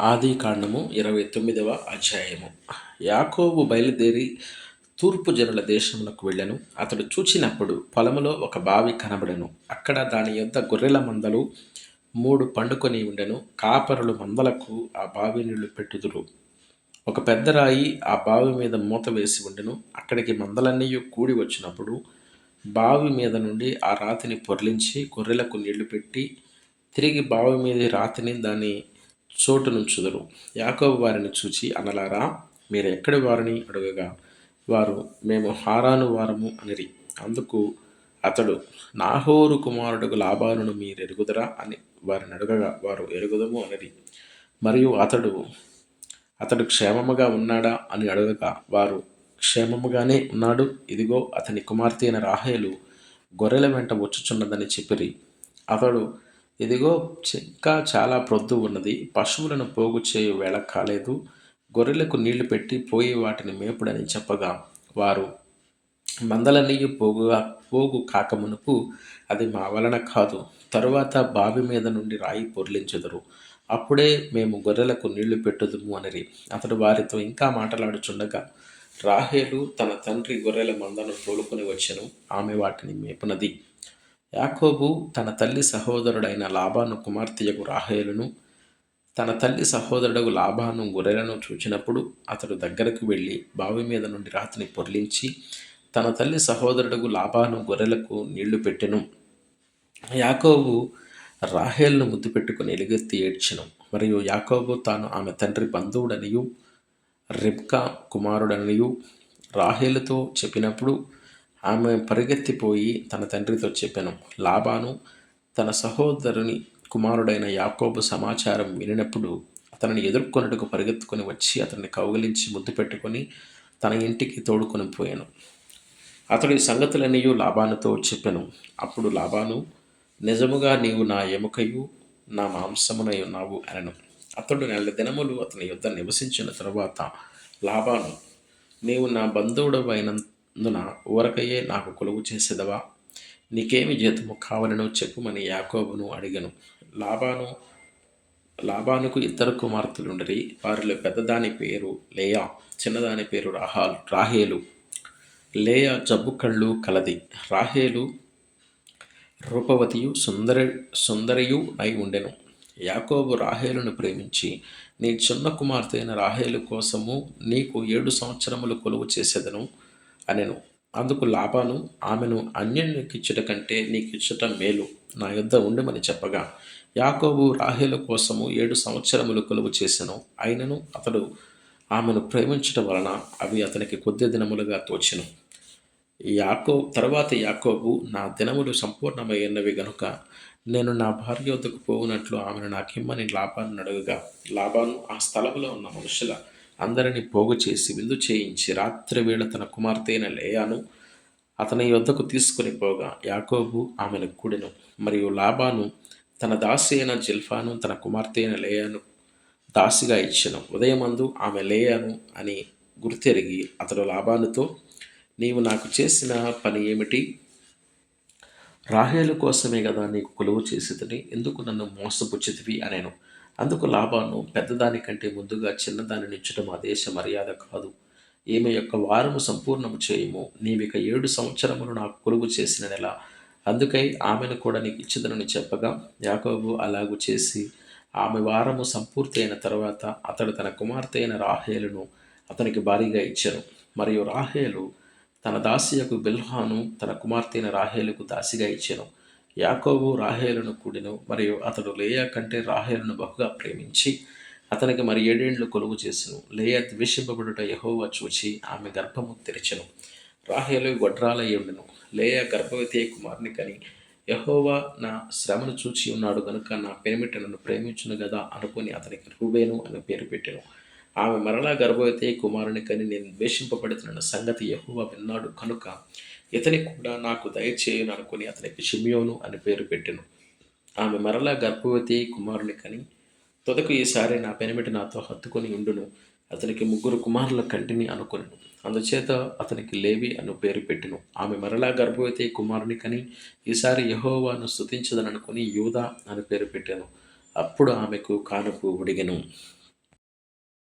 ఆదికాండము 29వ అధ్యాయము. యాకోబు బయలుదేరి తూర్పు జనుల దేశమునకు వెళ్ళెను. అతడు చూచినప్పుడు పొలములో ఒక బావి కనబడెను. అక్కడ దాని యొద్ద గొర్రెల మందలు 3 పండుకొని ఉండెను. కాపరులు మందలకు ఆ బావి నీళ్లు పెట్టుదురు. ఒక పెద్ద రాయి ఆ బావి మీద మూత వేసి ఉండెను. అక్కడికి మందలన్నీ కూడి వచ్చినప్పుడు బావి మీద నుండి ఆ రాతిని పొర్లించి గొర్రెలకు నీళ్లు పెట్టి తిరిగి బావి మీద రాతిని దాని చోటునుంచుదురు. యాకోబు వారిని చూచి, అన్నలారా, మీరు ఎక్కడి వారిని అడుగగా వారు, మేము హారాను వారము అనిరి. అందుకు అతడు, నాహోరు కుమారుడుకు లాబానును మీరెరుగుదరా అని వారిని అడగగా వారు, ఎరుగుదము అనిరి. మరియు అతడు క్షేమముగా ఉన్నాడా అని అడగగా వారు, క్షేమముగానే ఉన్నాడు. ఇదిగో అతని కుమార్తె అయిన రాహేలు గొర్రెల వెంట వచ్చుచున్నదని చెప్పిరి. అతడు, ఇదిగో ఇంకా చాలా ప్రొద్దు ఉన్నది, పశువులను పోగు చేయు వేళ కాలేదు, గొర్రెలకు నీళ్లు పెట్టి పోయి వాటిని మేపుడని చెప్పగా వారు, మందలన్నీ పోగు కాకమునుపు అది మా వలన కాదు, తరువాత బావి మీద నుండి రాయి పొర్లించెదరు, అప్పుడే మేము గొర్రెలకు నీళ్లు పెట్టుదుము అనిరి. అతడు వారితో ఇంకా మాట్లాడుచుండగా రాహేలు తన తండ్రి గొర్రెల మందను తోలుకొని వచ్చెను. ఆమె వాటిని మేపునది. యాకోబు తన తల్లి సహోదరుడైన లాబాను కుమార్తెయగు రాహేలును, తన తల్లి సహోదరుడు లాబాను గొర్రెలను చూచినప్పుడు అతడు దగ్గరకు వెళ్ళి బావి మీద నుండి రాతిని పొర్లించి తన తల్లి సహోదరుడు లాబాను గొర్రెలకు నీళ్లు పెట్టెను. యాకోబు రాహేలును ముద్దు పెట్టుకుని ఎలుగెత్తి ఏడ్చెను. మరియు యాకోబు తాను ఆమె తండ్రి బంధువుడనియు రిబ్కా కుమారుడనియు రాహేలుతో చెప్పినప్పుడు ఆమె పరిగెత్తిపోయి తన తండ్రితో చెప్పెను. లాబాను తన సహోదరుని కుమారుడైన యాకోబు సమాచారం వినినప్పుడు అతనిని ఎదుర్కొన్నట్టుకు పరిగెత్తుకొని వచ్చి అతన్ని కౌగిలించి ముద్దు పెట్టుకొని తన ఇంటికి తోడుకొని పోయాను. అతడు ఈ సంగతులన్నీ లాబానుతో చెప్పెను. అప్పుడు లాబాను, నిజముగా నీవు నా ఎముకయు నా మాంసమునై ఉన్నావు అనెను. అతడు 4 దినములు అతని యొద్ద నివసించిన తరువాత లాబాను, నీవు నా బంధువుడవైనందున ఊరకయే నాకు కొలువు చేసేదవా? నీకేమి జీతము కావాలనో చెప్పుమని యాకోబును అడిగెను. లాబానుకు 2 కుమార్తెలుండిరి. వారిలో పెద్దదాని పేరు లేయా, చిన్నదాని పేరు రాహేలు. లేయా జబ్బు కళ్ళు కలది. రాహేలు రూపవతియు సుందరియు అయి ఉండెను. యాకోబు రాహేలును ప్రేమించి, నీ చిన్న కుమార్తె అయిన రాహేలు కోసము నీకు 7 సంవత్సరములు కొలువు చేసేదను అనెను. అందుకు లాబాను, ఆమెను అన్యునికిచ్చుట కంటే నీకిచ్చుట మేలు, నా యొద్ద ఉండమని చెప్పగా యాకోబు రాహేలు కోసము 7 సంవత్సరములు కొలువు చేసెను. అయినను అతడు ఆమెను ప్రేమించటం వలన అవి అతనికి కొద్ది దినములుగా తోచెను. తరువాత యాకోబు, నా దినములు సంపూర్ణమైనవి గనుక నేను నా భార్య వద్దకు పోవునట్లు ఆమెను నాకిమ్మని లాబాను అడగగా లాబాను ఆ స్థలములో ఉన్న మనుషుల అందరినీ పోగు చేసి విందు చేయించి రాత్రి వేళ తన కుమార్తె అయిన లేయాను అతని యొద్దకు తీసుకుని పోగా యాకోబు ఆమెను కూడెను. మరియు లాబాను తన దాసి అయిన జిల్పాను తన కుమార్తె అయిన లేయాను దాసిగా ఇచ్చెను. ఉదయమందు ఆమె లేయాను అని గుర్తెరిగి అతడు లాబానుతో, నీవు నాకు చేసిన పని ఏమిటి? రాహేలు కోసమే కదా నీకు కొలువు చేసేదని, ఎందుకు నన్ను మోసపుచ్చితివి అనేను. అందుకు లాబాను, పెద్దదానికంటే ముందుగా చిన్నదానినిచ్చటం ఆ దేశ మర్యాద కాదు. ఈమె యొక్క వారము సంపూర్ణము చేయము. నీవిక 7 సంవత్సరములు నాకు కొలువు చేసిన నెల, అందుకై ఆమెను కూడా నీకు ఇచ్చిదనని చెప్పగా యాకోబు అలాగు చేసి ఆమె వారము సంపూర్తి అయిన తర్వాత అతడు తన కుమార్తె అయిన రాహేలును అతనికి భారీగా ఇచ్చెను. మరియు రాహేలు తన దాసియకు బిల్హాను తన కుమార్తె అయిన రాహేలుకు దాసిగా ఇచ్చెను. యాకోబు రాహేలును కూడెను. మరియు అతడు లేయా కంటే రాహేలును బహుగా ప్రేమించి అతనికి మరి 7 ఏండ్లు కొలువు చేసెను. లేయా ద్వేషింపబడుట యెహోవా చూచి ఆమె గర్భము తెరిచెను. రాహేలు గొడ్రాలై ఉండెను. లేయా గర్భవతి అయి కుమారుని కని, యెహోవా నా శ్రమను చూచి ఉన్నాడు గనుక నా పెనిమిటి నన్ను ప్రేమించును గదా అనుకుని అతనికి రూబేను అని పేరు పెట్టెను. ఆమె మరలా గర్భవతి అయి కుమారుని కని, నేను ద్వేషింపబడుతున్న సంగతి యెహోవా విన్నాడు కనుక ఇతని కూడా నాకు దయచేయును అనుకుని అతనికి షిమ్యోను అని పేరు పెట్టెను. ఆమె మరలా గర్భవతి అయి కుమారుని కని, తొదకు ఈసారి నా పెనిమిటి నాతో హత్తుకొని ఉండును, అతనికి 3 కుమారుల కంటిని అనుకొనెను. అందుచేత అతనికి లేవి అను పేరు పెట్టెను. ఆమె మరలా గర్భవతి కుమారుని కని, ఈసారి యెహోవాను స్తుతించదననుకుని యూదా అని పేరు పెట్టెను. అప్పుడు ఆమెకు కానుపు ఉడిగెను.